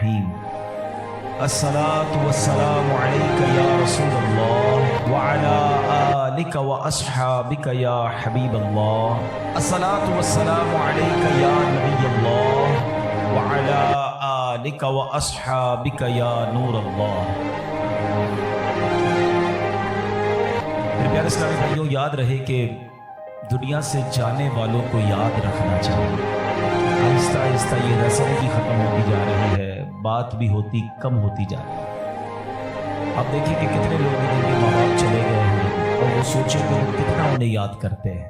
الرحیم الصلاۃ والسلام علیک یا رسول اللہ وعلی آلک واصحابک یا حبیب اللہ الصلاۃ والسلام علیک یا نبی اللہ وعلی آلک واصحابک یا نور اللہ۔ میرے پیارے اسلامی بھائیوں، یاد رہے کہ دنیا سے جانے والوں کو یاد رکھنا چاہیے۔ آہستہ آہستہ یہ رسم بھی ختم ہوتی جا رہی ہے، بات بھی کم ہوتی جا رہی ہے۔ آپ دیکھیں کہ کتنے لوگ ہیں جن کے ماں باپ چلے گئے ہیں اور وہ سوچیں کہ وہ کتنا انہیں یاد کرتے ہیں،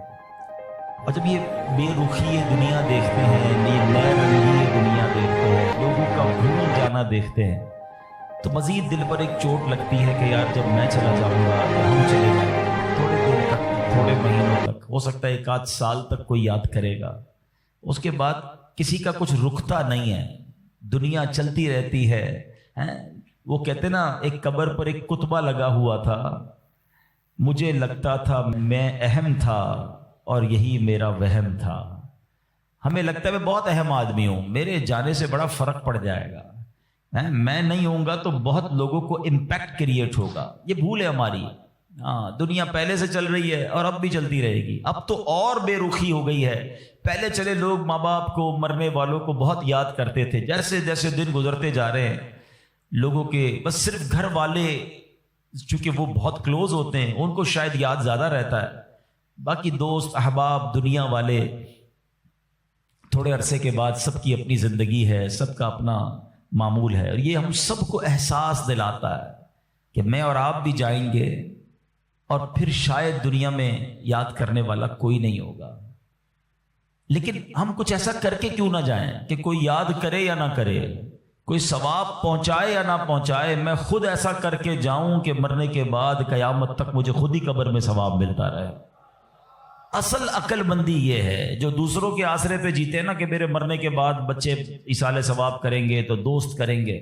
اور جب یہ بے رخی دنیا دیکھتے ہیں، یہ نئے رنگی دنیا دیکھتے ہیں، لوگوں کا بھول جانا دیکھتے ہیں، تو مزید دل پر ایک چوٹ لگتی ہے کہ یار جب میں چلا جاؤں گا تو ہم چلے جائیں گے، تھوڑے دن تک، تھوڑے مہینوں تک، ہو سکتا ہے 1 آدھ سال تک کوئی یاد کرے گا، اس کے بعد کسی کا کچھ رکتا نہیں ہے، دنیا چلتی رہتی ہے۔ وہ کہتے نا، ایک قبر پر ایک کتبہ لگا ہوا تھا، مجھے لگتا تھا میں اہم تھا اور یہی میرا وہم تھا۔ ہمیں لگتا ہے میں بہت اہم آدمی ہوں، میرے جانے سے بڑا فرق پڑ جائے گا، میں نہیں ہوں گا تو بہت لوگوں کو امپیکٹ کریٹ ہوگا۔ یہ بھول ہے ہماری۔ دنیا پہلے سے چل رہی ہے اور اب بھی چلتی رہے گی۔ اب تو اور بے رخی ہو گئی ہے۔ پہلے چلے لوگ ماں باپ کو، مرنے والوں کو بہت یاد کرتے تھے، جیسے جیسے دن گزرتے جا رہے ہیں لوگوں کے بس صرف گھر والے، چونکہ وہ بہت کلوز ہوتے ہیں، ان کو شاید یاد زیادہ رہتا ہے، باقی دوست احباب دنیا والے تھوڑے عرصے کے بعد سب کی اپنی زندگی ہے، سب کا اپنا معمول ہے، اور یہ ہم سب کو احساس دلاتا ہے کہ میں اور آپ بھی جائیں گے، اور پھر شاید دنیا میں یاد کرنے والا کوئی نہیں ہوگا۔ لیکن ہم کچھ ایسا کر کے کیوں نہ جائیں کہ کوئی یاد کرے یا نہ کرے، کوئی ثواب پہنچائے یا نہ پہنچائے، میں خود ایسا کر کے جاؤں کہ مرنے کے بعد قیامت تک مجھے خود ہی قبر میں ثواب ملتا رہے۔ اصل عقل مندی یہ ہے، جو دوسروں کے آسرے پہ جیتے ہیں نا کہ میرے مرنے کے بعد بچے ایصال ثواب کریں گے تو دوست کریں گے،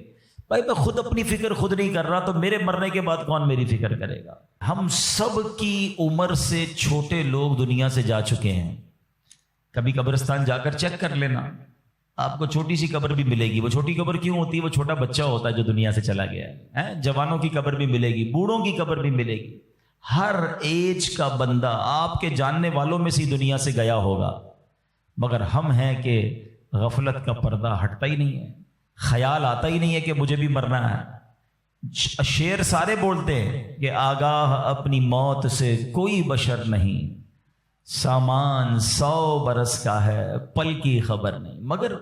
بھائی میں خود اپنی فکر خود نہیں کر رہا تو میرے مرنے کے بعد کون میری فکر کرے گا؟ ہم سب کی عمر سے چھوٹے لوگ دنیا سے جا چکے ہیں۔ کبھی قبرستان جا کر چیک کر لینا، آپ کو چھوٹی سی قبر بھی ملے گی۔ وہ چھوٹی قبر کیوں ہوتی ہے؟ وہ چھوٹا بچہ ہوتا ہے جو دنیا سے چلا گیا ہے۔ جوانوں کی قبر بھی ملے گی، بوڑھوں کی قبر بھی ملے گی، ہر ایج کا بندہ آپ کے جاننے والوں میں سے دنیا سے گیا ہوگا، مگر ہم ہیں کہ غفلت کا پردہ ہٹتا ہی نہیں ہے، خیال آتا ہی نہیں ہے کہ مجھے بھی مرنا ہے۔ شعر سارے بولتے ہیں کہ آگاہ اپنی موت سے کوئی بشر نہیں، سامان 100 برس کا ہے پل کی خبر نہیں، مگر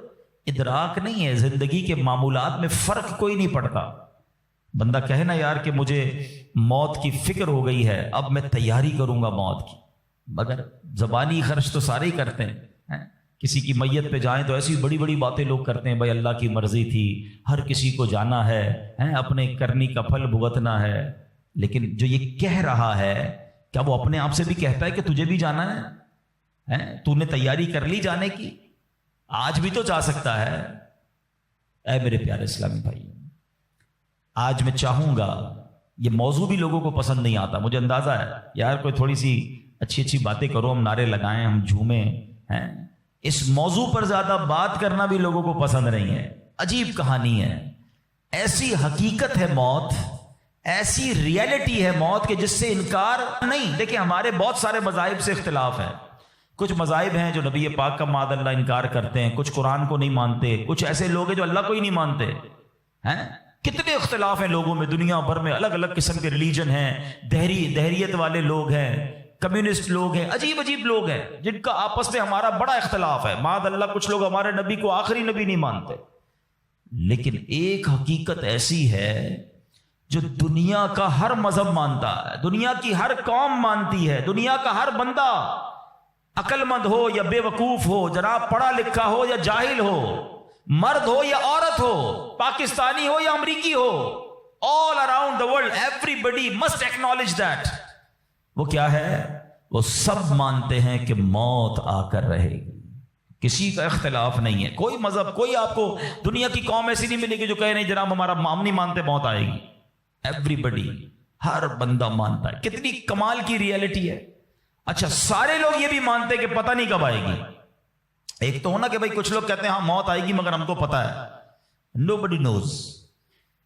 ادراک نہیں ہے، زندگی کے معمولات میں فرق کوئی نہیں پڑتا۔ بندہ کہے نا یار کہ مجھے موت کی فکر ہو گئی ہے، اب میں تیاری کروں گا موت کی، مگر زبانی خرچ تو سارے ہی کرتے ہیں۔ کسی کی میت پہ جائیں تو ایسی بڑی بڑی باتیں لوگ کرتے ہیں، بھائی اللہ کی مرضی تھی، ہر کسی کو جانا ہے، اپنے کرنی کا پھل بھگتنا ہے، لیکن جو یہ کہہ رہا ہے کیا وہ اپنے آپ سے بھی کہتا ہے کہ تجھے بھی جانا ہے؟ تو نے تیاری کر لی جانے کی؟ آج بھی تو جا سکتا ہے۔ اے میرے پیارے اسلامی بھائی، آج میں چاہوں گا، یہ موضوع بھی لوگوں کو پسند نہیں آتا، مجھے اندازہ ہے، یار کوئی تھوڑی سی اچھی اچھی باتیں کرو، ہم نعرے لگائیں، ہم جھومیں، اس موضوع پر زیادہ بات کرنا بھی لوگوں کو پسند نہیں ہے۔ عجیب کہانی ہے، ایسی حقیقت ہے موت، ایسی ریئلٹی ہے موت کہ جس سے انکار نہیں۔ دیکھیں ہمارے بہت سارے مذاہب سے اختلاف ہے، کچھ مذاہب ہیں جو نبی پاک کا معاذ اللہ انکار کرتے ہیں، کچھ قرآن کو نہیں مانتے، کچھ ایسے لوگ ہیں جو اللہ کو ہی نہیں مانتے ہیں۔ کتنے اختلاف ہیں لوگوں میں، دنیا بھر میں الگ الگ قسم کے ریلیجن ہیں، دہریت والے لوگ ہیں، کمیونسٹ لوگ ہیں، عجیب عجیب لوگ ہیں جن کا آپس میں ہمارا بڑا اختلاف ہے۔ معاذ اللہ کچھ لوگ ہمارے نبی کو آخری نبی نہیں مانتے، لیکن ایک حقیقت ایسی ہے جو دنیا کا ہر مذہب مانتا ہے، دنیا کی ہر قوم مانتی ہے، دنیا کا ہر بندہ، عقل مند ہو یا بے وقوف ہو، جناب پڑھا لکھا ہو یا جاہل ہو، مرد ہو یا عورت ہو، پاکستانی ہو یا امریکی ہو، all around the world everybody must acknowledge that۔ وہ کیا ہے؟ وہ سب مانتے ہیں کہ موت آ کر رہے گی، کسی کا اختلاف نہیں ہے۔ کوئی مذہب، کوئی آپ کو دنیا کی قوم ایسی نہیں ملے گی جو کہے نہیں جناب ہمارا ہم نہیں مانتے موت آئے گی۔ ایوریبڈی، ہر بندہ مانتا ہے۔ کتنی کمال کی ریئلٹی ہے۔ اچھا، سارے لوگ یہ بھی مانتے کہ پتہ نہیں کب آئے گی۔ ایک تو ہونا کہ بھائی کچھ لوگ کہتے ہیں ہاں موت آئے گی مگر ہم کو پتہ ہے، Nobody knows.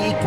1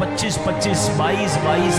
25-25, 22-22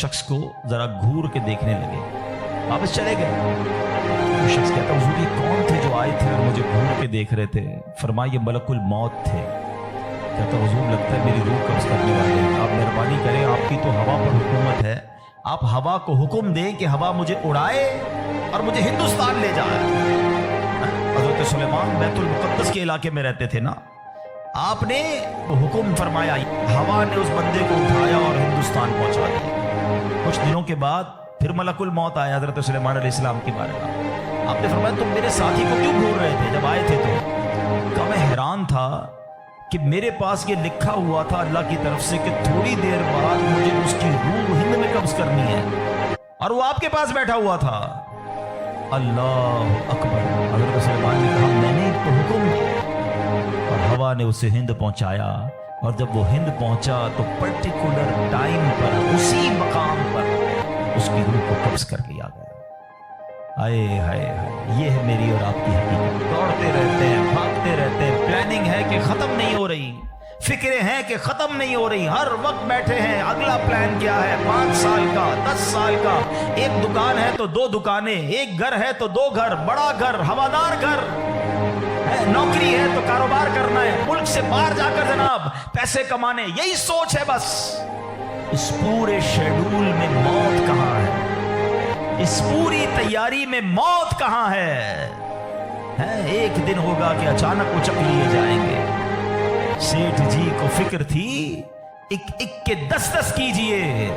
شخص کو ذرا گھور کے دیکھنے لگے، واپس چلے گئے۔ وہ شخص کہتا حضور یہ کون تھے جو آئے تھے اور مجھے گھور کے دیکھ رہے تھے؟ فرمایا یہ ملک الموت تھے۔ کہتا حضور لگتا ہے میری روح قبض کرنے والے ہیں، آپ مہربانی کریں، آپ کی تو ہوا پر حکومت ہے، آپ ہوا کو حکم دیں کہ ہوا مجھے اڑائے اور مجھے ہندوستان لے جائے۔ حضرت سلیمان بیت المقدس کے علاقے میں رہتے تھے نا، آپ نے حکم فرمایا، ہوا نے اس بندے کو اٹھایا اور ہندوستان پہنچا دیا۔ کچھ دنوں کے بعد پھر ملک الموت آیا حضرت سلیمان علیہ السلام کی بارگاہ۔ آپ نے فرمایا تم میرے ساتھی کو کیوں گھور رہے تھے جب آئے تھے تو؟ کہا میں حیران تھا کہ میرے پاس یہ لکھا ہوا تھا اللہ کی طرف سے کہ تھوڑی دیر بعد مجھے اس کی روح ہند میں قبض کرنی ہے، اور وہ آپ کے پاس بیٹھا ہوا تھا۔ اللہ اکبر۔ حضرت سلیمان نے کہا میں نے تو حکم دیا، اور ہوا نے اسے ہند پہنچایا، اور جب وہ ہند پہنچا تو پرٹیکولر ٹائم پر اسی مقام پر اس کی روح کو قبض کر لیا گیا۔ ہائے ہائے ہائے، یہ ہے میری اور آپ کی حقیقت۔ دوڑتے رہتے ہیں، بھاگتے رہتے ہیں، پلاننگ ہے کہ ختم نہیں ہو رہی، فکریں ہیں کہ ختم نہیں ہو رہی، ہر وقت بیٹھے ہیں اگلا پلان کیا ہے، 5 سال کا، 10 سال کا، ایک دکان ہے تو 2 دکانیں، ایک گھر ہے تو 2 گھر، بڑا گھر، ہوادار گھر، نوکری ہے تو کاروبار کرنا ہے، ملک سے باہر جا کر جناب پیسے کمانے، یہی سوچ ہے بس۔ اس پورے شیڈول میں موت کہاں ہے؟ اس پوری تیاری میں موت کہاں ہے؟ ایک دن ہوگا کہ اچانک اچک لیے جائیں گے۔ سیٹھ جی کو فکر تھی ایک ایک کے 10 کیجئے،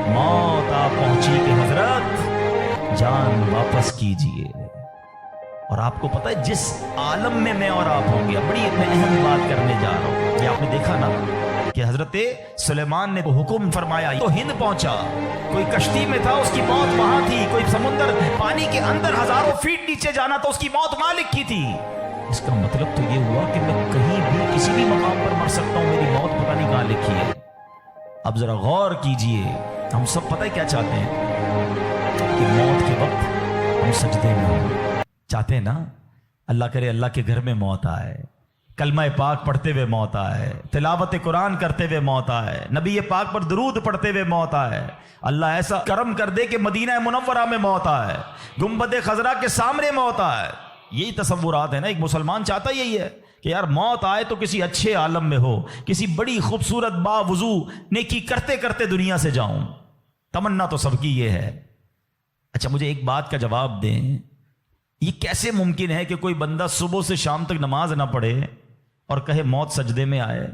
موت آ پہنچی کہ حضرت جان واپس کیجئے۔ اور آپ کو پتہ ہے جس عالم میں میں اور آپ ہوں گے، بڑی میں اہم بات کرنے جا رہا ہوں، یہ آپ نے دیکھا نا کہ حضرت سلیمان نے حکم فرمایا تو ہند پہنچا، کوئی کشتی میں تھا اس کی موت وہاں تھی، کوئی سمندر پانی کے اندر ہزاروں فیٹ نیچے جانا تو اس کی موت وہاں لکھی تھی۔ اس کا مطلب تو یہ ہوا کہ میں کہیں بھی کسی بھی مقام پر مر سکتا ہوں، میری موت پتہ نہیں کہاں لکھی ہے۔ اب ذرا غور کیجئے، ہم سب پتہ ہے کیا چاہتے ہیں کہ موت کے وقت ہم سجدے میں ہوں، چاہتے ہیں نا اللہ کرے اللہ کے گھر میں موت آئے، کلمہ پاک پڑھتے ہوئے موت آئے، تلاوت قرآن کرتے ہوئے موت آئے، نبی پاک پر درود پڑھتے ہوئے موت آئے، اللہ ایسا کرم کر دے کہ مدینہ منورہ میں موت آئے، گنبد خضرا کے سامنے موت آئے۔ یہی تصورات ہے نا، ایک مسلمان چاہتا یہی ہے کہ یار موت آئے تو کسی اچھے عالم میں ہو، کسی بڑی خوبصورت باوضو نیکی کرتے کرتے دنیا سے جاؤں، تمنا تو سب کی یہ ہے۔ اچھا مجھے ایک بات کا جواب دیں، یہ کیسے ممکن ہے کہ کوئی بندہ صبح سے شام تک نماز نہ پڑھے اور کہے موت سجدے میں آئے،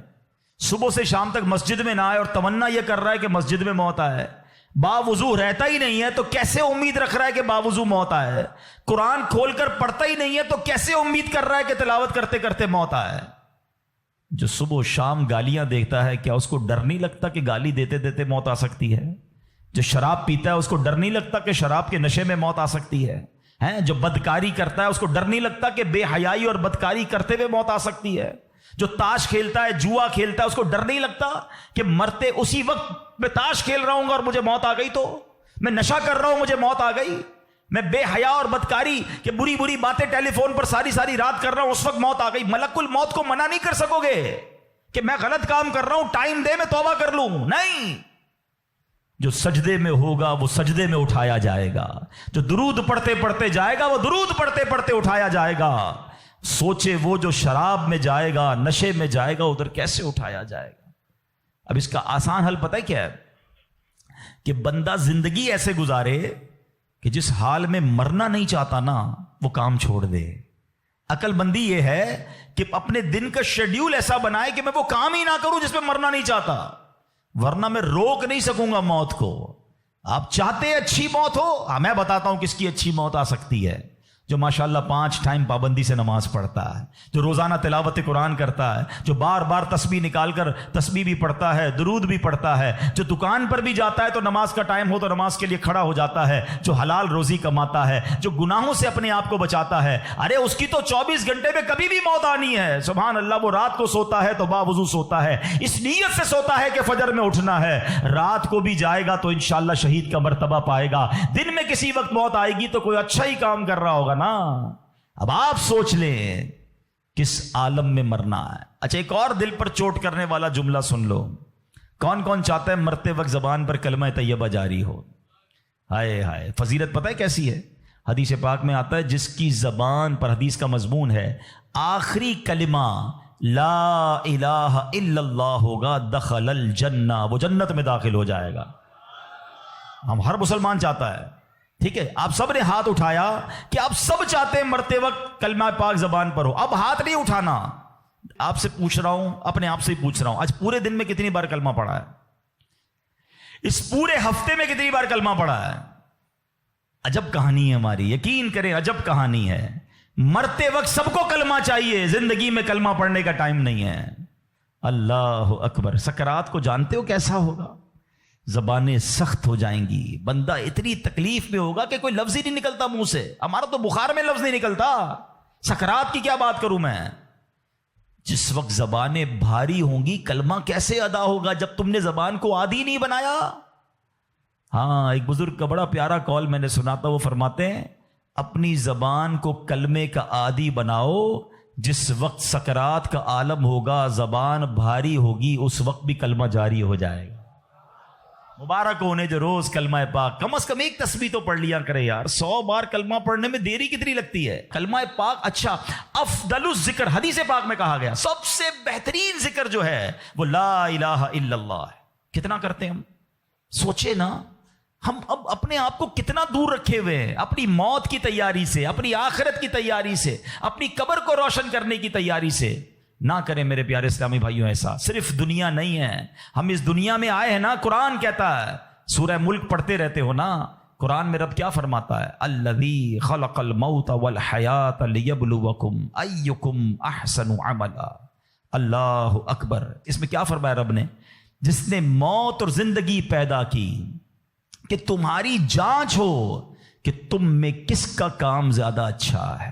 صبح سے شام تک مسجد میں نہ آئے اور تمنا یہ کر رہا ہے کہ مسجد میں موت آئے، باوضو رہتا ہی نہیں ہے تو کیسے امید رکھ رہا ہے کہ باوضو موت آئے، قرآن کھول کر پڑھتا ہی نہیں ہے تو کیسے امید کر رہا ہے کہ تلاوت کرتے کرتے موت آئے؟ جو صبح و شام گالیاں دیکھتا ہے کیا اس کو ڈر نہیں لگتا کہ گالی دیتے دیتے موت آ سکتی ہے؟ جو شراب پیتا ہے اس کو ڈر نہیں لگتا کہ شراب کے نشے میں موت آ سکتی ہے؟ جو بدکاری کرتا ہے اس کو ڈر نہیں لگتا کہ بے حیائی اور بدکاری کرتے ہوئے موت آ سکتی ہے؟ جو تاش کھیلتا ہے، جوا کھیلتا ہے، اس کو ڈر نہیں لگتا کہ مرتے اسی وقت میں تاش کھیل رہا ہوں گا اور مجھے موت آ گئی، تو میں نشہ کر رہا ہوں مجھے موت آ گئی، میں بے حیا اور بدکاری کہ بری بری باتیں ٹیلی فون پر ساری رات کر رہا ہوں اس وقت موت آ گئی۔ ملک الموت کو منع نہیں کر سکو گے کہ میں غلط کام کر رہا ہوں، ٹائم دے میں توبہ کر لوں، نہیں۔ جو سجدے میں ہوگا وہ سجدے میں اٹھایا جائے گا، جو درود پڑھتے پڑھتے جائے گا وہ درود پڑھتے پڑھتے اٹھایا جائے گا۔ سوچے وہ جو شراب میں جائے گا، نشے میں جائے گا، ادھر کیسے اٹھایا جائے گا؟ اب اس کا آسان حل پتہ ہے کیا ہے؟ کہ بندہ زندگی ایسے گزارے کہ جس حال میں مرنا نہیں چاہتا نا وہ کام چھوڑ دے۔ عقل مندی یہ ہے کہ اپنے دن کا شیڈیول ایسا بنائے کہ میں وہ کام ہی نہ کروں جس میں مرنا نہیں چاہتا، ورنہ میں روک نہیں سکوں گا موت کو۔ آپ چاہتے ہیں اچھی موت ہو؟ میں بتاتا ہوں کس کی اچھی موت آ سکتی ہے۔ جو ماشاءاللہ 5 ٹائم پابندی سے نماز پڑھتا ہے، جو روزانہ تلاوت قرآن کرتا ہے، جو بار بار تسبیح نکال کر تسبیح بھی پڑھتا ہے، درود بھی پڑھتا ہے، جو دکان پر بھی جاتا ہے تو نماز کا ٹائم ہو تو نماز کے لیے کھڑا ہو جاتا ہے، جو حلال روزی کماتا ہے، جو گناہوں سے اپنے آپ کو بچاتا ہے، ارے اس کی تو 24 گھنٹے میں کبھی بھی موت آنی ہے۔ سبحان اللہ، وہ رات کو سوتا ہے تو باوضو سوتا ہے، اس نیت سے سوتا ہے کہ فجر میں اٹھنا ہے، رات کو بھی جائے گا تو انشاءاللہ شہید کا مرتبہ پائے گا، دن میں کسی وقت موت آئے گی تو کوئی اچھا ہی کام کر رہا ہوگا نا۔ اب آپ سوچ لیں کس عالم میں مرنا ہے۔ اچھا ایک اور دل پر چوٹ کرنے والا جملہ سن لو، کون کون چاہتا ہے مرتے وقت زبان پر کلمہ طیبہ جاری ہو؟ ہائے ہائے، فضیلت پتہ ہے کیسی ہے؟ حدیث پاک میں آتا ہے جس کی زبان پر، حدیث کا مضمون ہے، آخری کلمہ لا الہ الا اللہ ہوگا، دخل الجنہ، وہ جنت میں داخل ہو جائے گا۔ ہم ہر مسلمان چاہتا ہے، ٹھیک ہے؟ آپ سب نے ہاتھ اٹھایا کہ آپ سب چاہتے ہیں مرتے وقت کلمہ پاک زبان پر ہو۔ اب ہاتھ نہیں اٹھانا، آپ سے پوچھ رہا ہوں، اپنے آپ سے ہی پوچھ رہا ہوں، آج پورے دن میں کتنی بار کلمہ پڑھا ہے؟ اس پورے ہفتے میں کتنی بار کلمہ پڑھا ہے؟ عجب کہانی ہے ہماری، یقین کریں عجب کہانی ہے۔ مرتے وقت سب کو کلمہ چاہیے، زندگی میں کلمہ پڑھنے کا ٹائم نہیں ہے۔ اللہ اکبر۔ سکرات کو جانتے ہو کیسا ہوگا؟ زبانیں سخت ہو جائیں گی، بندہ اتنی تکلیف میں ہوگا کہ کوئی لفظ ہی نہیں نکلتا منہ سے۔ ہمارا تو بخار میں لفظ نہیں نکلتا، سکرات کی کیا بات کروں میں؟ جس وقت زبانیں بھاری ہوں گی، کلمہ کیسے ادا ہوگا جب تم نے زبان کو عادی نہیں بنایا؟ ہاں، ایک بزرگ کا بڑا پیارا کال میں نے سنا تھا، وہ فرماتے ہیں اپنی زبان کو کلمے کا عادی بناؤ، جس وقت سکرات کا عالم ہوگا، زبان بھاری ہوگی، اس وقت بھی کلمہ جاری ہو جائے گا۔ مبارک ہونے جو روز کلمہ پاک کم از کم ایک تسبیح تو پڑھ لیا کرے یار۔ 100 بار کلمہ پڑھنے میں دیری کتنی لگتی ہے؟ کلمہ پاک اچھا، افضل الذکر، حدیث پاک میں کہا گیا سب سے بہترین ذکر جو ہے وہ لا الہ الا اللہ ہے۔ کتنا کرتے ہیں ہم؟ سوچے نا، ہم اب اپنے آپ کو کتنا دور رکھے ہوئے ہیں اپنی موت کی تیاری سے، اپنی آخرت کی تیاری سے، اپنی قبر کو روشن کرنے کی تیاری سے۔ نہ کریں میرے پیارے اسلامی بھائیوں ایسا۔ صرف دنیا نہیں ہے، ہم اس دنیا میں آئے ہیں نا، قرآن کہتا ہے، سورہ ملک پڑھتے رہتے ہو نا، قرآن میں رب کیا فرماتا ہے؟ الذی خلق الموت والحیات لیبلوکم ایکم احسن عملا۔ اللہ اکبر۔ اس میں کیا فرمایا رب نے؟ جس نے موت اور زندگی پیدا کی کہ تمہاری جانچ ہو کہ تم میں کس کا کام زیادہ اچھا ہے۔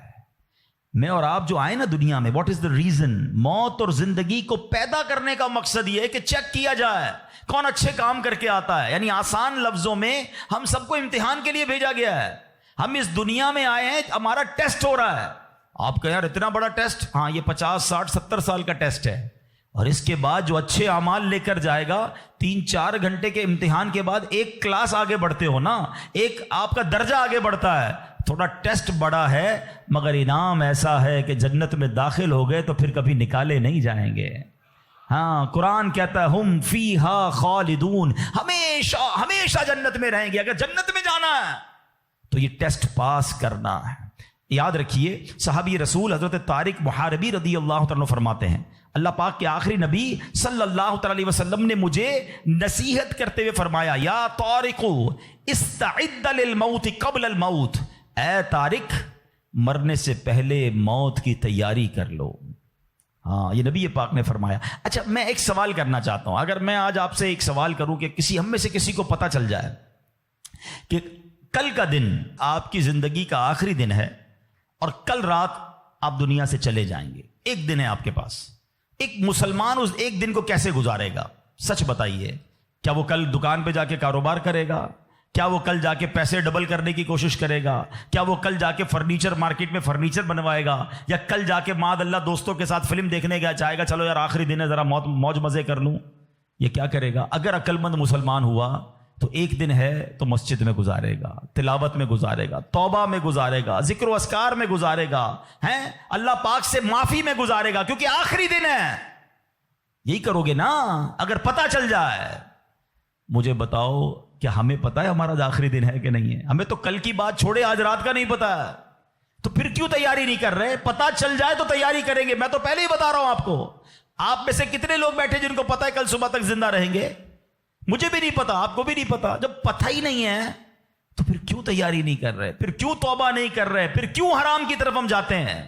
میں اور آپ جو آئے نا دنیا میں، واٹ از دا ریزن؟ موت اور زندگی کو پیدا کرنے کا مقصد یہ ہے کہ چیک کیا جائے کون اچھے کام کر کے آتا ہے۔ یعنی آسان لفظوں میں ہم سب کو امتحان کے لیے بھیجا گیا ہے۔ ہم اس دنیا میں آئے ہیں، ہمارا ٹیسٹ ہو رہا ہے۔ آپ کہیں یار اتنا بڑا ٹیسٹ؟ ہاں، یہ 50 60 70 سال کا ٹیسٹ ہے، اور اس کے بعد جو اچھے اعمال لے کر جائے گا، 3-4 گھنٹے کے امتحان کے بعد ایک کلاس آگے بڑھتے ہو نا، ایک آپ کا درجہ آگے بڑھتا ہے۔ تھوڑا ٹیسٹ بڑا ہے مگر انعام ایسا ہے کہ جنت میں داخل ہو گئے تو پھر کبھی نکالے نہیں جائیں گے۔ ہاں، قرآن کہتا ہے ہم فیہا خالدون، ہمیشہ ہمیشہ جنت میں رہیں گے۔ اگر جنت میں جانا ہے تو یہ ٹیسٹ پاس کرنا ہے۔ یاد رکھیے، صحابی رسول حضرت طارق محاربی رضی اللہ تعالیٰ فرماتے ہیں، اللہ پاک کے آخری نبی صلی اللہ تعالی علیہ وسلم نے مجھے نصیحت کرتے ہوئے فرمایا، یا طارق استعد للموت قبل الموت، اے طارق مرنے سے پہلے موت کی تیاری کر لو۔ ہاں، یہ نبی پاک نے فرمایا۔ اچھا، میں ایک سوال کرنا چاہتا ہوں۔ اگر میں آج آپ سے ایک سوال کروں کہ ہم میں سے کسی کو پتہ چل جائے کہ کل کا دن آپ کی زندگی کا آخری دن ہے اور کل رات آپ دنیا سے چلے جائیں گے، ایک دن ہے آپ کے پاس، ایک مسلمان اس ایک دن کو کیسے گزارے گا؟ سچ بتائیے، کیا وہ کل دکان پہ جا کے کاروبار کرے گا؟ کیا وہ کل جا کے پیسے ڈبل کرنے کی کوشش کرے گا؟ کیا وہ کل جا کے فرنیچر مارکیٹ میں فرنیچر بنوائے گا؟ یا کل جا کے معاذ اللہ دوستوں کے ساتھ فلم دیکھنے گیا چاہے گا چلو یار آخری دن ہے ذرا موج مزے کر لوں؟ یہ کیا کرے گا؟ اگر عقل مند مسلمان ہوا تو ایک دن ہے تو مسجد میں گزارے گا، تلاوت میں گزارے گا، توبہ میں گزارے گا، ذکر و اذکار میں گزارے گا، ہیں اللہ پاک سے معافی میں گزارے گا، کیونکہ آخری دن ہے۔ یہی کرو گے نا اگر پتہ چل جائے؟ مجھے بتاؤ، کیا ہمیں پتا ہے ہمارا آخری دن ہے کہ نہیں ہے؟ ہمیں تو کل کی بات چھوڑے آج رات کا نہیں پتا ہے، تو پھر کیوں تیاری نہیں کر رہے؟ پتا چل جائے تو تیاری کریں گے۔ میں تو پہلے ہی بتا رہا ہوں آپ کو، آپ میں سے کتنے لوگ بیٹھے جن کو پتا ہے کل صبح تک زندہ رہیں گے؟ مجھے بھی نہیں پتا، آپ کو بھی نہیں پتا۔ جب پتہ ہی نہیں ہے تو پھر کیوں تیاری نہیں کر رہے؟ پھر کیوں توبہ نہیں کر رہے؟ پھر کیوں حرام کی طرف ہم جاتے ہیں؟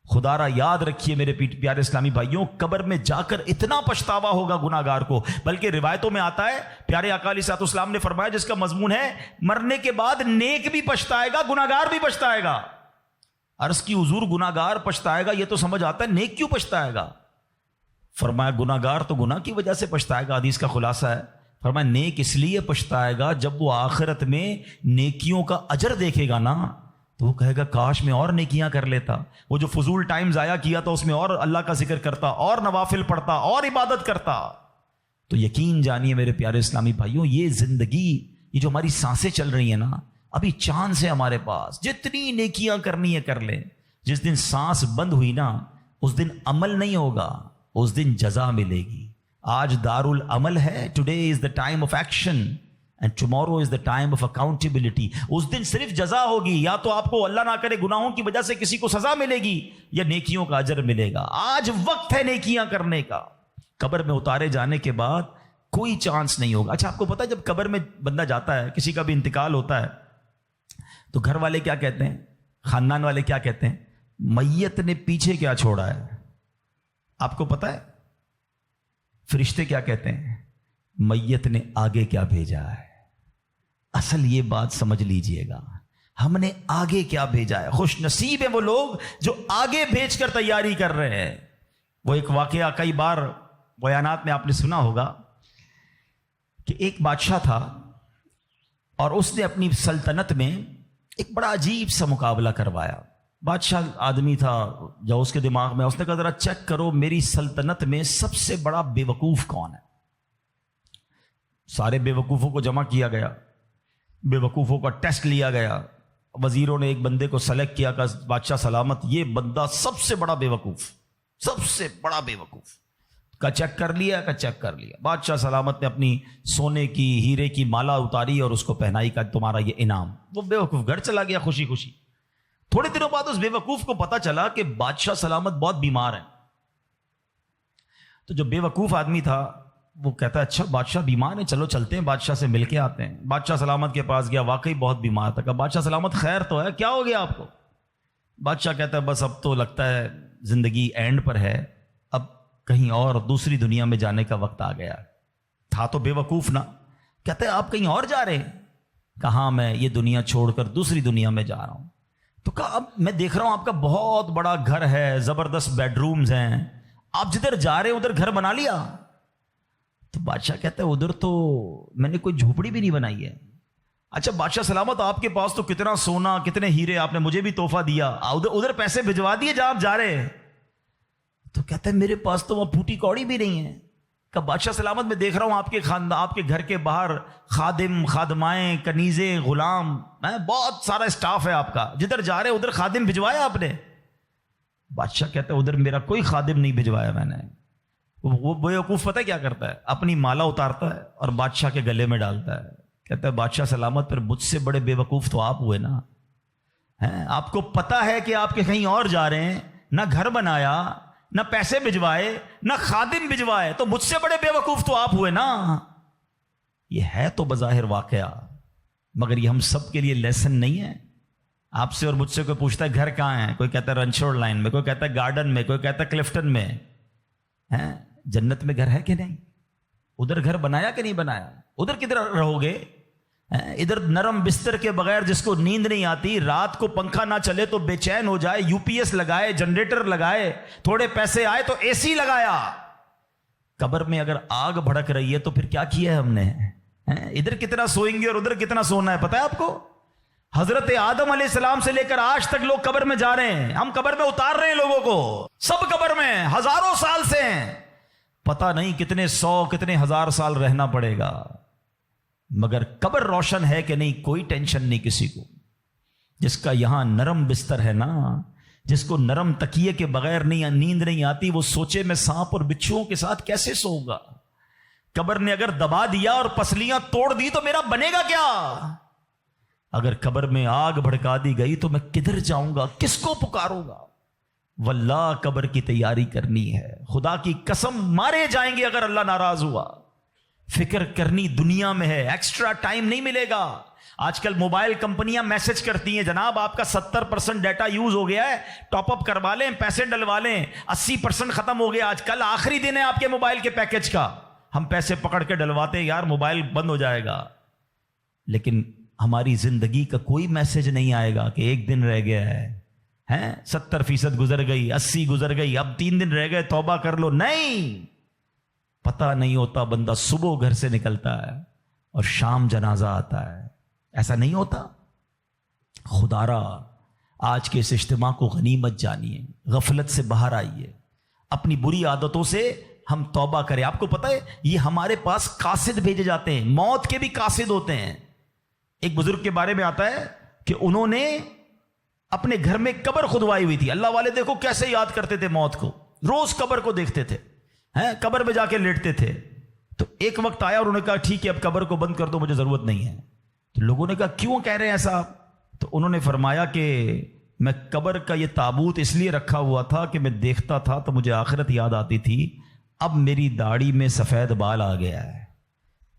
خدا را یاد رکھیے میرے پیارے اسلامی بھائیوں، قبر میں جا کر اتنا پچھتاوا ہوگا گناہگار کو، بلکہ روایتوں میں آتا ہے پیارے آقا علیہ الصلوۃ والسلام نے فرمایا جس کا مضمون ہے مرنے کے بعد نیک بھی پچھتائے گا، گناہگار بھی پچھتائے گا۔ عرض کی حضور گناہگار پچھتائے گا، یہ تو سمجھ آتا ہے، نیک کیوں پچھتائے گا؟ فرمایا گناہگار تو گناہ کی وجہ سے پچھتائے گا، حدیث کا خلاصہ ہے۔ فرمایا نیک اس لیے پچھتائے گا جب وہ آخرت میں نیکیوں کا اجر دیکھے گا نا، تو وہ کہے گا کاش میں اور نیکیاں کر لیتا، وہ جو فضول ٹائم ضائع کیا تھا اس میں اور اللہ کا ذکر کرتا، اور نوافل پڑھتا، اور عبادت کرتا۔ تو یقین جانیے میرے پیارے اسلامی بھائیوں، یہ زندگی، یہ جو ہماری سانسیں چل رہی ہیں نا، ابھی چانس ہے ہمارے پاس، جتنی نیکیاں کرنی ہے کر لیں۔ جس دن سانس بند ہوئی نا، اس دن عمل نہیں ہوگا، اس دن جزا ملے گی۔ آج دار العمل ہے، today is the time of action and tomorrow is the time of accountability. اس دن صرف جزا ہوگی، یا تو آپ کو اللہ نہ کرے گناہوں کی وجہ سے کسی کو سزا ملے گی، یا نیکیوں کا اجر ملے گا۔ آج وقت ہے نیکیاں کرنے کا۔ قبر میں اتارے جانے کے بعد کوئی چانس نہیں ہوگا۔ اچھا، آپ کو پتا ہے جب قبر میں بندہ جاتا ہے، کسی کا بھی انتقال ہوتا ہے، تو گھر والے کیا کہتے ہیں، خاندان والے کیا کہتے ہیں؟ میت نے پیچھے کیا چھوڑا ہے؟ آپ کو پتا ہے فرشتے کیا کہتے ہیں؟ میت نے آگے کیا بھیجا ہے۔ اصل یہ بات سمجھ لیجئے گا، ہم نے آگے کیا بھیجا ہے۔ خوش نصیب ہیں وہ لوگ جو آگے بھیج کر تیاری کر رہے ہیں۔ وہ ایک واقعہ کئی بار بیانات میں آپ نے سنا ہوگا کہ ایک بادشاہ تھا اور اس نے اپنی سلطنت میں ایک بڑا عجیب سا مقابلہ کروایا۔ بادشاہ آدمی تھا، جو اس کے دماغ میں، اس نے کہا ذرا چیک کرو میری سلطنت میں سب سے بڑا بے وقوف کون ہے۔ سارے بے وقوفوں کو جمع کیا گیا، بے وقوفوں کا ٹیسٹ لیا گیا، وزیروں نے ایک بندے کو سلیکٹ کیا، کہ بادشاہ سلامت یہ بندہ سب سے بڑا بے وقوف، سب سے بڑا بے وقوف کا چیک کر لیا، کا چیک کر لیا۔ بادشاہ سلامت نے اپنی سونے کی ہیرے کی مالا اتاری اور اس کو پہنائی، کا تمہارا یہ انعام۔ وہ بے وقوف گھر چلا گیا خوشی خوشی۔ تھوڑے دنوں بعد اس بے وقوف کو پتا چلا کہ بادشاہ سلامت بہت بیمار ہیں۔ تو جو بے وقوف آدمی تھا وہ کہتا ہے اچھا بادشاہ بیمار ہیں، چلو چلتے ہیں بادشاہ سے مل کے آتے ہیں۔ بادشاہ سلامت کے پاس گیا، واقعی بہت بیمار تھا۔ کہا بادشاہ سلامت خیر تو ہے، کیا ہو گیا آپ کو؟ بادشاہ کہتا ہے بس اب تو لگتا ہے زندگی اینڈ پر ہے، اب کہیں اور دوسری دنیا میں جانے کا وقت آ گیا۔ تھا تو بے وقوف نا، کہتا ہے آپ کہیں اور جا رہے ہیں؟ کہاں میں یہ دنیا چھوڑ کر دوسری دنیا میں جا رہا ہوں۔ تو کہا اب میں دیکھ رہا ہوں آپ کا بہت بڑا گھر ہے، زبردست بیڈ رومز ہیں، آپ جدھر جا رہے ہیں ادھر گھر بنا لیا؟ تو بادشاہ کہتا ہے ادھر تو میں نے کوئی جھوپڑی بھی نہیں بنائی ہے۔ اچھا بادشاہ سلامت آپ کے پاس تو کتنا سونا، کتنے ہیرے آپ نے مجھے بھی تحفہ دیا، ادھر پیسے بھجوا دیے جہاں آپ جا رہے ہیں؟ تو کہتا ہے میرے پاس تو وہ پھوٹی کوڑی بھی نہیں ہے۔ کہ بادشاہ سلامت میں دیکھ رہا ہوں آپ کے خاندان، آپ کے گھر کے باہر خادم، خادمائیں، کنیزیں، غلام، بہت سارا اسٹاف ہے آپ کا، جدھر جا رہے ادھر خادم بھجوایا آپ نے؟ بادشاہ کہتا ہے ادھر میرا کوئی خادم نہیں بھجوایا میں نے۔ وہ بیوقوف پتہ کیا کرتا ہے؟ اپنی مالا اتارتا ہے اور بادشاہ کے گلے میں ڈالتا ہے، کہتا ہے بادشاہ سلامت پھر مجھ سے بڑے بے وقوف تو آپ ہوئے نا، آپ کو پتا ہے کہ آپ کے کہیں اور جا رہے ہیں، نہ گھر بنایا، نہ پیسے بھجوائے، نہ خادم بھجوائے، تو مجھ سے بڑے بے وقوف تو آپ ہوئے نا۔ یہ ہے تو بظاہر واقعہ، مگر یہ ہم سب کے لیے لیسن نہیں ہے۔ آپ سے اور مجھ سے کوئی پوچھتا ہے گھر کہاں ہے، کوئی کہتا ہے رنچوڑ لائن میں، کوئی کہتا ہے گارڈن میں، کوئی کہتا ہے کلفٹن میں۔ جنت میں گھر ہے کہ نہیں؟ ادھر گھر بنایا کہ نہیں بنایا؟ ادھر کدھر رہو گے؟ ادھر نرم بستر کے بغیر جس کو نیند نہیں آتی، رات کو پنکھا نہ چلے تو بے چین ہو جائے، یو پی ایس لگائے، جنریٹر لگائے، تھوڑے پیسے آئے تو اے سی لگایا۔ قبر میں اگر آگ بھڑک رہی ہے تو پھر کیا کیا ہے ہم نے؟ ادھر کتنا سوئیں گے اور ادھر کتنا سونا ہے پتہ ہے آپ کو؟ حضرت آدم علیہ السلام سے لے کر آج تک لوگ قبر میں جا رہے ہیں، ہم قبر میں اتار رہے ہیں لوگوں کو، سب قبر میں ہزاروں سال سے ہیں، پتہ نہیں کتنے سو کتنے ہزار سال رہنا پڑے گا، مگر قبر روشن ہے کہ نہیں کوئی ٹینشن نہیں کسی کو۔ جس کا یہاں نرم بستر ہے نا، جس کو نرم تکیے کے بغیر نیند نہیں آتی، وہ سوچے میں سانپ اور بچھوؤں کے ساتھ کیسے سوؤں گا؟ قبر نے اگر دبا دیا اور پسلیاں توڑ دی تو میرا بنے گا کیا؟ اگر قبر میں آگ بھڑکا دی گئی تو میں کدھر جاؤں گا، کس کو پکاروں گا؟ واللہ قبر کی تیاری کرنی ہے، خدا کی قسم مارے جائیں گے اگر اللہ ناراض ہوا۔ فکر کرنی دنیا میں ہے، ایکسٹرا ٹائم نہیں ملے گا۔ آج کل موبائل کمپنیاں میسج کرتی ہیں جناب آپ کا 70% ڈیٹا یوز ہو گیا ہے، ٹاپ اپ کروا لیں، پیسے ڈلوا لیں، 80% ختم ہو گیا، آج کل آخری دن ہے آپ کے موبائل کے پیکج کا، ہم پیسے پکڑ کے ڈلواتے ہیں، یار موبائل بند ہو جائے گا، لیکن ہماری زندگی کا کوئی میسج نہیں آئے گا کہ ایک دن رہ گیا ہے، 70% گزر گئی، 80 گزر گئی، اب 3 دن رہ گئے، توبہ کر لو۔ نہیں، پتہ نہیں ہوتا، بندہ صبح گھر سے نکلتا ہے اور شام جنازہ آتا ہے، ایسا نہیں ہوتا؟ خدا را آج کے اس اجتماع کو غنیمت جانیے، غفلت سے باہر آئیے، اپنی بری عادتوں سے ہم توبہ کریں. آپ کو پتہ ہے یہ ہمارے پاس قاصد بھیجے جاتے ہیں, موت کے بھی قاصد ہوتے ہیں. ایک بزرگ کے بارے میں آتا ہے کہ انہوں نے اپنے گھر میں قبر کھدوائی ہوئی تھی. اللہ والے دیکھو کیسے یاد کرتے تھے موت کو, روز قبر کو دیکھتے تھے, قبر میں جا کے لیٹتے تھے. تو ایک وقت آیا اور انہوں نے کہا ٹھیک ہے اب قبر کو بند کر دو, مجھے ضرورت نہیں ہے. تو لوگوں نے کہا کیوں کہہ رہے ہیں ایسا؟ تو انہوں نے فرمایا کہ میں قبر کا یہ تابوت اس لیے رکھا ہوا تھا کہ میں دیکھتا تھا تو مجھے آخرت یاد آتی تھی. اب میری داڑھی میں سفید بال آ گیا ہے,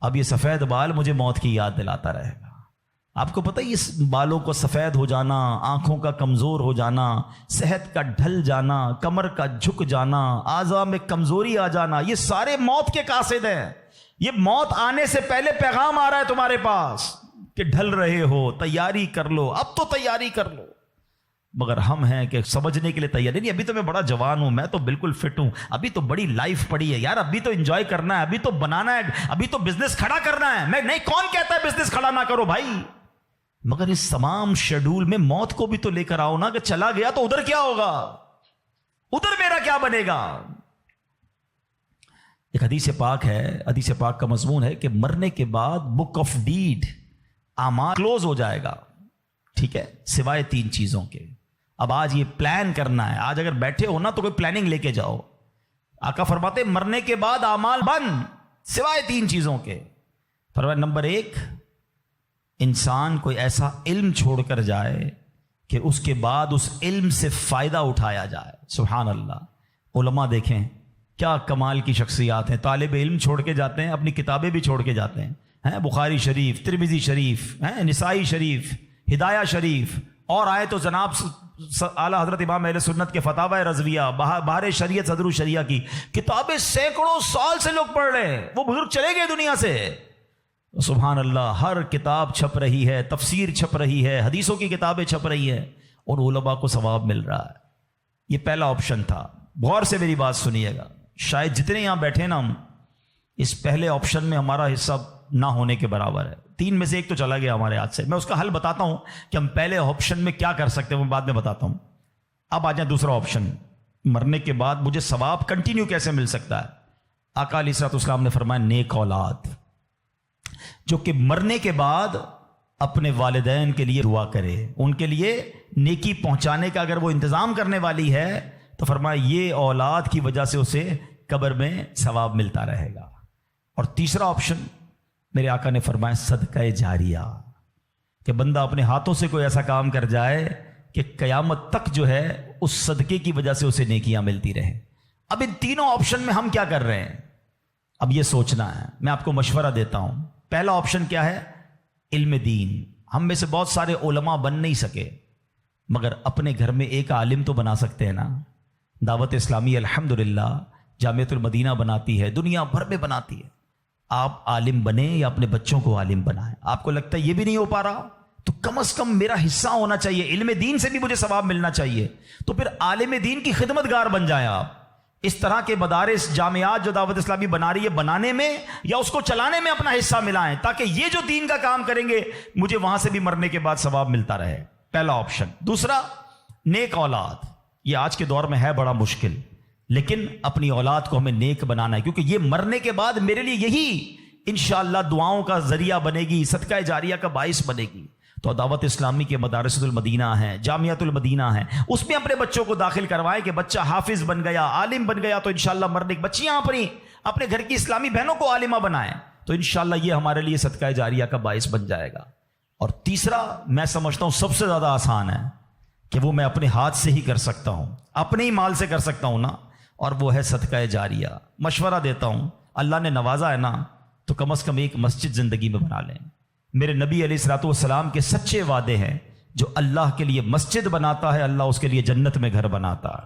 اب یہ سفید بال مجھے موت کی یاد دلاتا رہے گا. آپ کو پتہ ہے اس بالوں کو سفید ہو جانا, آنکھوں کا کمزور ہو جانا, صحت کا ڈھل جانا, کمر کا جھک جانا, اعضاء میں کمزوری آ جانا, یہ سارے موت کے قاصد ہیں. یہ موت آنے سے پہلے پیغام آ رہا ہے تمہارے پاس کہ ڈھل رہے ہو, تیاری کر لو, اب تو تیاری کر لو. مگر ہم ہیں کہ سمجھنے کے لیے تیار نہیں. ابھی تو میں بڑا جوان ہوں, میں تو بالکل فٹ ہوں, ابھی تو بڑی لائف پڑی ہے یار, ابھی تو انجوائے کرنا ہے, ابھی تو بنانا ہے, ابھی تو بزنس کھڑا کرنا ہے. میں نہیں, کون کہتا ہے بزنس کھڑا نہ کرو بھائی, مگر اس تمام شیڈول میں موت کو بھی تو لے کر آؤ نا, کہ چلا گیا تو ادھر کیا ہوگا, ادھر میرا کیا بنے گا. ایک حدیث پاک ہے, حدیث پاک کا مضمون ہے کہ مرنے کے بعد بک آف ڈیڈ, اعمال کلوز ہو جائے گا, ٹھیک ہے, سوائے 3 چیزوں کے. اب آج یہ پلان کرنا ہے, آج اگر بیٹھے ہو نا تو کوئی پلاننگ لے کے جاؤ. آقا فرماتے مرنے کے بعد اعمال بند سوائے 3 چیزوں کے. فرمایا نمبر 1, انسان کوئی ایسا علم چھوڑ کر جائے کہ اس کے بعد اس علم سے فائدہ اٹھایا جائے. سبحان اللہ. علماء دیکھیں کیا کمال کی شخصیات ہیں, طالب علم چھوڑ کے جاتے ہیں, اپنی کتابیں بھی چھوڑ کے جاتے ہیں, بخاری شریف, ترمذی شریف, نسائی شریف, ہدایہ شریف, اور آئے تو جناب اعلیٰ حضرت امام اہل سنت کے فتاوی رضویہ, بہار شریعت, صدر الشریعہ کی کتابیں سینکڑوں سال سے لوگ پڑھ رہے ہیں. وہ بزرگ چلے گئے دنیا سے. سبحان اللہ, ہر کتاب چھپ رہی ہے, تفسیر چھپ رہی ہے, حدیثوں کی کتابیں چھپ رہی ہیں, اور علماء کو ثواب مل رہا ہے. یہ پہلا آپشن تھا. غور سے میری بات سنیے گا, شاید جتنے یہاں بیٹھے نا ہم, اس پہلے آپشن میں ہمارا حصہ نہ ہونے کے برابر ہے. 3 میں سے 1 تو چلا گیا ہمارے ہاتھ سے. میں اس کا حل بتاتا ہوں کہ ہم پہلے آپشن میں کیا کر سکتے ہیں, وہ بعد میں بتاتا ہوں. اب آ جائیں دوسرا آپشن, مرنے کے بعد مجھے ثواب کنٹینیو کیسے مل سکتا ہے. آقا علیہ الصلوۃ والسلام نے فرمایا نیک اولاد جو کہ مرنے کے بعد اپنے والدین کے لیے دعا کرے, ان کے لیے نیکی پہنچانے کا اگر وہ انتظام کرنے والی ہے تو فرمایا یہ اولاد کی وجہ سے اسے قبر میں ثواب ملتا رہے گا. اور تیسرا آپشن میرے آقا نے فرمایا صدقہ جاریہ, کہ بندہ اپنے ہاتھوں سے کوئی ایسا کام کر جائے کہ قیامت تک جو ہے اس صدقے کی وجہ سے اسے نیکیاں ملتی رہیں. اب ان تینوں آپشن میں ہم کیا کر رہے ہیں, اب یہ سوچنا ہے. میں آپ کو مشورہ دیتا ہوں. پہلا آپشن کیا ہے, علم دین. ہم میں سے بہت سارے علماء بن نہیں سکے, مگر اپنے گھر میں ایک عالم تو بنا سکتے ہیں نا. دعوت اسلامی الحمدللہ جامعۃ المدینہ بناتی ہے, دنیا بھر میں بناتی ہے. آپ عالم بنیں یا اپنے بچوں کو عالم بنائیں. آپ کو لگتا ہے یہ بھی نہیں ہو پا رہا تو کم از کم میرا حصہ ہونا چاہیے, علم دین سے بھی مجھے ثواب ملنا چاہیے, تو پھر عالم دین کی خدمت گار بن جائیں آپ. اس طرح کے مدارس, جامعات جو دعوت اسلامی بنا رہی ہے, بنانے میں یا اس کو چلانے میں اپنا حصہ ملائیں, تاکہ یہ جو دین کا کام کریں گے مجھے وہاں سے بھی مرنے کے بعد ثواب ملتا رہے. پہلا آپشن. دوسرا نیک اولاد. یہ آج کے دور میں ہے بڑا مشکل, لیکن اپنی اولاد کو ہمیں نیک بنانا ہے, کیونکہ یہ مرنے کے بعد میرے لیے یہی انشاءاللہ دعاؤں کا ذریعہ بنے گی, صدقہ جاریہ کا باعث بنے گی. تو دعوت اسلامی کے مدارس المدینہ ہیں, جامعۃ المدینہ ہیں, اس میں اپنے بچوں کو داخل کروائیں کہ بچہ حافظ بن گیا, عالم بن گیا تو انشاءاللہ مرنے کی بچیاں اپنے گھر کی اسلامی بہنوں کو عالمہ بنائیں, تو انشاءاللہ یہ ہمارے لیے صدقہ جاریہ کا باعث بن جائے گا. اور تیسرا میں سمجھتا ہوں سب سے زیادہ آسان ہے کہ وہ میں اپنے ہاتھ سے ہی کر سکتا ہوں, اپنے ہی مال سے کر سکتا ہوں نا, اور وہ ہے صدقہ جاریہ. مشورہ دیتا ہوں, اللہ نے نوازا ہے نا تو کم از کم ایک مسجد زندگی میں بنا لیں. میرے نبی علیہ الصلوۃ والسلام کے سچے وعدے ہیں, جو اللہ کے لیے مسجد بناتا ہے اللہ اس کے لیے جنت میں گھر بناتا ہے.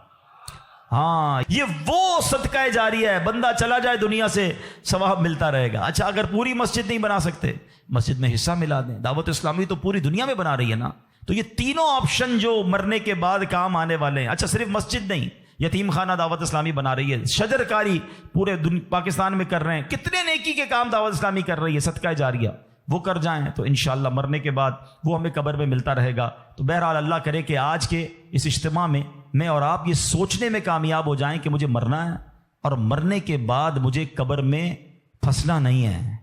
ہاں یہ وہ صدقہ جاریہ ہے, بندہ چلا جائے دنیا سے ثواب ملتا رہے گا. اچھا اگر پوری مسجد نہیں بنا سکتے, مسجد میں حصہ ملا دیں. دعوت اسلامی تو پوری دنیا میں بنا رہی ہے نا, تو یہ تینوں آپشن جو مرنے کے بعد کام آنے والے ہیں. اچھا صرف مسجد نہیں, یتیم خانہ دعوت اسلامی بنا رہی ہے, شجر کاری پورے پاکستان میں کر رہے ہیں, کتنے نیکی کے کام دعوت اسلامی کر رہی ہے. صدقہ جاریہ وہ کر جائیں تو انشاءاللہ مرنے کے بعد وہ ہمیں قبر میں ملتا رہے گا. تو بہرحال اللہ کرے کہ آج کے اس اجتماع میں اور آپ یہ سوچنے میں کامیاب ہو جائیں کہ مجھے مرنا ہے, اور مرنے کے بعد مجھے قبر میں پھنسنا نہیں ہے،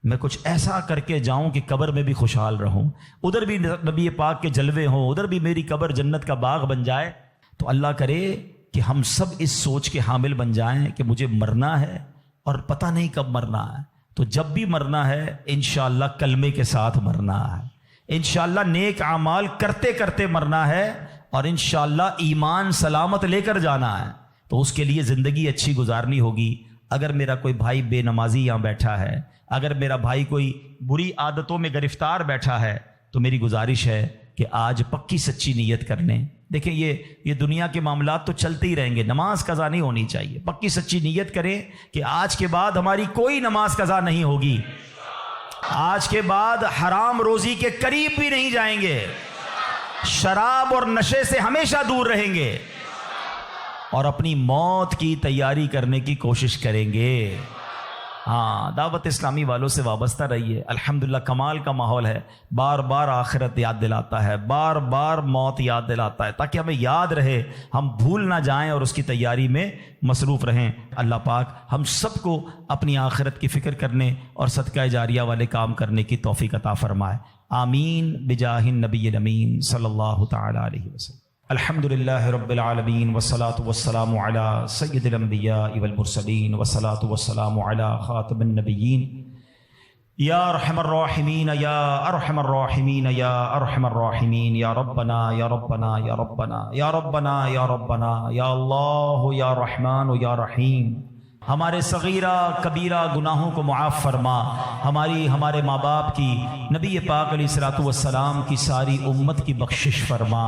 میں کچھ ایسا کر کے جاؤں کہ قبر میں بھی خوشحال رہوں، ادھر بھی نبی پاک کے جلوے ہوں، ادھر بھی میری قبر جنت کا باغ بن جائے۔ تو اللہ کرے کہ ہم سب اس سوچ کے حامل بن جائیں کہ مجھے مرنا ہے اور پتہ نہیں کب مرنا ہے، تو جب بھی مرنا ہے انشاءاللہ کلمے کے ساتھ مرنا ہے، انشاءاللہ نیک اعمال کرتے کرتے مرنا ہے، اور انشاءاللہ ایمان سلامت لے کر جانا ہے۔ تو اس کے لیے زندگی اچھی گزارنی ہوگی۔ اگر میرا کوئی بھائی بے نمازی یہاں بیٹھا ہے، اگر میرا بھائی کوئی بری عادتوں میں گرفتار بیٹھا ہے، تو میری گزارش ہے کہ آج پکی سچی نیت کر لیں۔ دیکھیں یہ دنیا کے معاملات تو چلتے ہی رہیں گے، نماز قضا نہیں ہونی چاہیے۔ پکی سچی نیت کریں کہ آج کے بعد ہماری کوئی نماز قضا نہیں ہوگی، آج کے بعد حرام روزی کے قریب بھی نہیں جائیں گے، شراب اور نشے سے ہمیشہ دور رہیں گے، اور اپنی موت کی تیاری کرنے کی کوشش کریں گے۔ ہاں، دعوت اسلامی والوں سے وابستہ رہیے، الحمدللہ کمال کا ماحول ہے، بار بار آخرت یاد دلاتا ہے، بار بار موت یاد دلاتا ہے، تاکہ ہمیں یاد رہے، ہم بھول نہ جائیں اور اس کی تیاری میں مصروف رہیں۔ اللہ پاک ہم سب کو اپنی آخرت کی فکر کرنے اور صدقہ جاریہ والے کام کرنے کی توفیق عطا فرمائے، آمین بجاہ النبی الامین صلی اللہ تعالی علیہ وسلم۔ الحمدللہ رب العالمین والصلاة والسلام علی سید الانبیاء والمرسلین والصلاة والسلام علی خاتم النبیین یا ارحم الراحمین یا ارحم الراحمین یا ارحم الراحمین یا ربنا یا ربنا یا ربنا یا ربنا یا ربنا یا اللہ یا رحمان یا رحیم۔ ہمارے صغیرہ کبیرہ گناہوں کو معاف فرما، ہمارے ماں باپ کی، نبی پاک علیہ الصلوۃ والسلام کی ساری امت کی بخشش فرما۔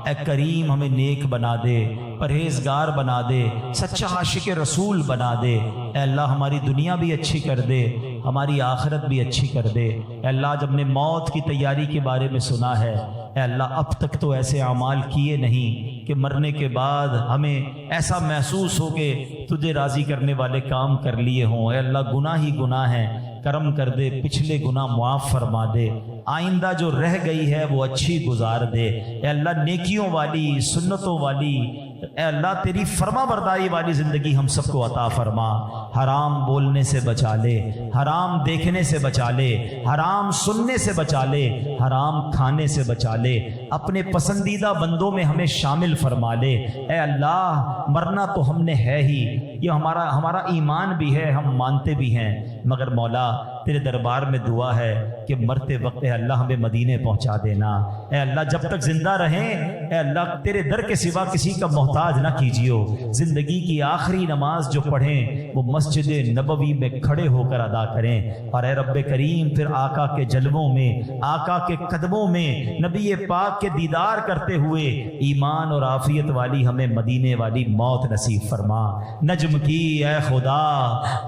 اے کریم ہمیں نیک بنا دے، پرہیزگار بنا دے، سچا عاشق رسول بنا دے۔ اے اللہ ہماری دنیا بھی اچھی کر دے، ہماری آخرت بھی اچھی کر دے۔ اے اللہ جب نے موت کی تیاری کے بارے میں سنا ہے، اے اللہ اب تک تو ایسے اعمال کیے نہیں کہ مرنے کے بعد ہمیں ایسا محسوس ہو کہ تجھے راضی کرنے والے کام کر لیے ہوں۔ اے اللہ گناہ ہی گناہ ہیں، کرم کر دے، پچھلے گناہ معاف فرما دے، آئندہ جو رہ گئی ہے وہ اچھی گزار دے۔ اے اللہ نیکیوں والی، سنتوں والی، اے اللہ تیری فرما برداری والی زندگی ہم سب کو عطا فرما۔ حرام بولنے سے بچا لے، حرام دیکھنے سے بچا لے، حرام سننے سے بچا لے، حرام کھانے سے بچا لے، اپنے پسندیدہ بندوں میں ہمیں شامل فرما لے۔ اے اللہ مرنا تو ہم نے ہے ہی، یہ ہمارا ایمان بھی ہے، ہم مانتے بھی ہیں، مگر مولا تیرے دربار میں دعا ہے کہ مرتے وقت اے اللہ ہمیں مدینے پہنچا دینا۔ اے اللہ جب تک زندہ رہیں اے اللہ تیرے در کے سوا کسی کا محتاج نہ کیجیو۔ زندگی کی آخری نماز جو پڑھیں وہ مسجد نبوی میں کھڑے ہو کر ادا کریں، اور اے رب کریم پھر آقا کے جلووں میں، آقا کے قدموں میں نبی پاک کے دیدار کرتے ہوئے ایمان اور عافیت والی ہمیں مدینے والی موت نصیب فرما۔ نجم کی اے خدا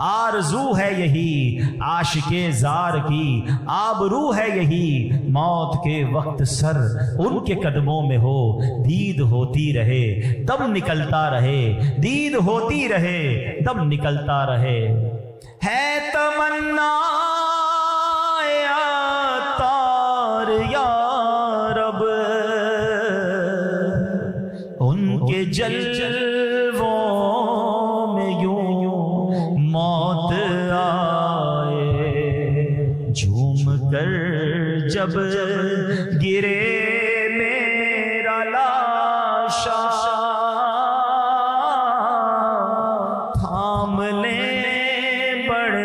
آرزو ہے یہی، عاشق زار کی آبرو ہے یہی، موت کے وقت سر ان کے قدموں میں ہو، دید ہوتی رہے دم نکلتا رہے، دید ہوتی رہے دم نکلتا رہے۔ ہے تمنا عطار یا رب ان کے جلووں میں یوں موت جھوم کر جب گرے میرا لاشا، تھام لے بڑھ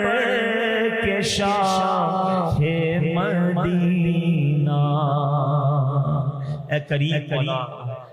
کے شاہ مدینہ۔ اے کریم مولا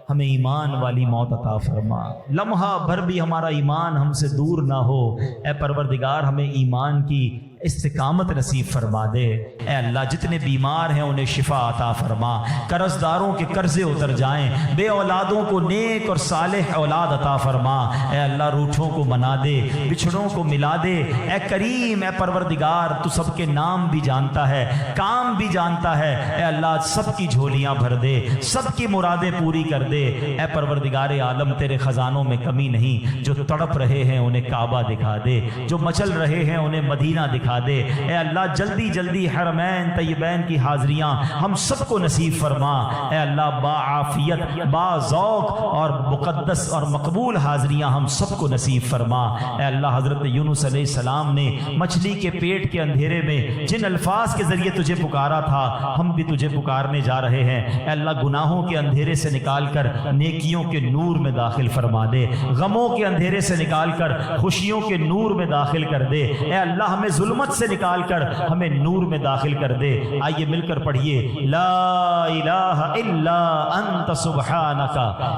ہمیں ایمان والی موت عطا فرما، لمحہ بھر بھی ہمارا ایمان ہم سے دور نہ ہو۔ اے پروردگار ہمیں ایمان کی استقامت نصیب فرما دے۔ اے اللہ جتنے بیمار ہیں انہیں شفا عطا فرما، قرض داروں کے قرضے اتر جائیں، بے اولادوں کو نیک اور صالح اولاد عطا فرما۔ اے اللہ روٹھوں کو منا دے، بچھڑوں کو ملا دے۔ اے کریم اے پروردگار تو سب کے نام بھی جانتا ہے، کام بھی جانتا ہے۔ اے اللہ سب کی جھولیاں بھر دے، سب کی مرادیں پوری کر دے۔ اے پروردگار عالم تیرے خزانوں میں کمی نہیں، جو تڑپ رہے ہیں انہیں کعبہ دکھا دے، جو مچل رہے ہیں انہیں مدینہ دکھا دکھا دے۔ اے اللہ جلدی جلدی حرمین طیبین کی حاضریاں ہم سب کو نصیب فرما۔ اے اللہ باعافیت با ذوق اور مقدس اور مقبول حاضریاں ہم سب کو نصیب فرما۔ اے اللہ حضرت یونس علیہ السلام نے مچھلی کے پیٹ کے اندھیرے میں جن الفاظ کے ذریعے تجھے پکارا تھا ہم بھی تجھے پکارنے جا رہے ہیں۔ اے اللہ گناہوں کے اندھیرے سے نکال کر نیکیوں کے نور میں داخل فرما دے، غموں کے اندھیرے سے نکال کر خوشیوں کے نور میں داخل کر دے۔ اے اللہ ہمیں ظلمت سے نکال کر ہمیں نور میں داخل کر دے۔ آئیے مل کر پڑھیے لا الہ الا انت سبحانک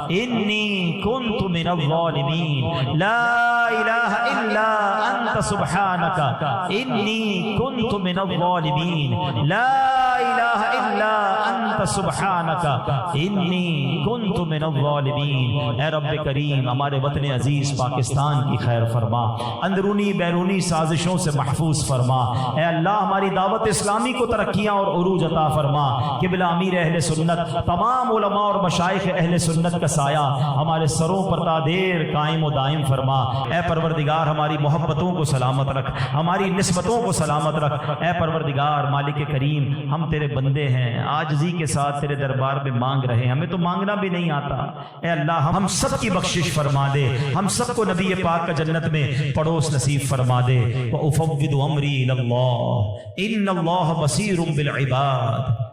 انی کنت من الظالمین، لا الہ الا انت سبحانک انی کنت من الظالمین، لا الہ الا انت سبحانک انی کنت من الظالمین۔ اے رب کریم ہمارے وطن عزیز پاکستان کی خیر فرما، اندرونی بیرونی سازشوں سے محفوظ فرما۔ اے اللہ ہماری دعوت اسلامی کو ترقیاں اور عروج عطا فرما۔ قبلہ امیر اہل سنت، تمام علماء اور مشائخ اہل سنت کا سایہ ہمارے سروں پر تا دیر قائم و دائم فرما۔ اے پروردگار ہماری محبتوں کو سلامت رکھ، ہماری نسبتوں کو سلامت رکھ۔ اے پروردگار مالک کریم ہم تیرے بندے ہیں، عاجزی کے ساتھ تیرے دربار میں مانگ رہے ہیں، ہمیں تو مانگنا بھی نہیں آتا۔ اے اللہ ہم سب کی بخشش فرما دے، ہم سب کو نبی پاک کا جنت میں پڑوس نصیب فرما دے۔ وَأُفَوِّضُ أَمْرِي إِلَى اللَّهِ إِنَّ اللَّهَ بَصِيرٌ بِالْعِبَادِ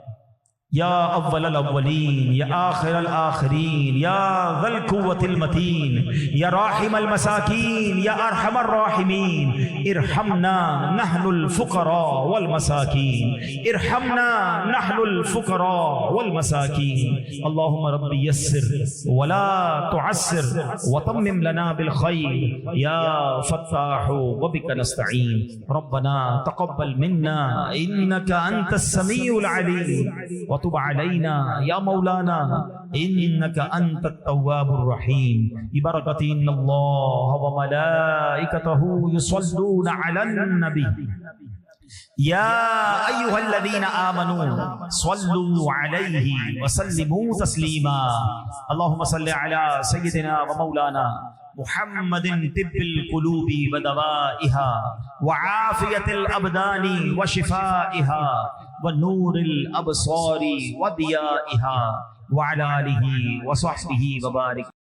یا اول الاولین یا آخر الآخرین یا ذی القوة المتین یا راحم المساکین یا ارحم الراحمین، ارحمنا نحن الفقراء والمساکین، ارحمنا نحن الفقراء والمساکین۔ اللہم رب یسر ولا تعسر وتمم لنا بالخیر یا فتاح وبک نستعین۔ ربنا تقبل منا انک انت السمیع العلیم وتب علينا يا مولانا إنك أنت التواب الرحيم۔ ببركة إن الله وملائكته يصلون على النبي يا أيها الذين آمنوا صلوا عليه وسلموا تسليما۔ اللهم صل على سيدنا ومولانا محمد طب القلوب ودوائها وعافية الأبدان وشفائها ونور الأبصار وضيائها وعلى آله وصحبه وبارك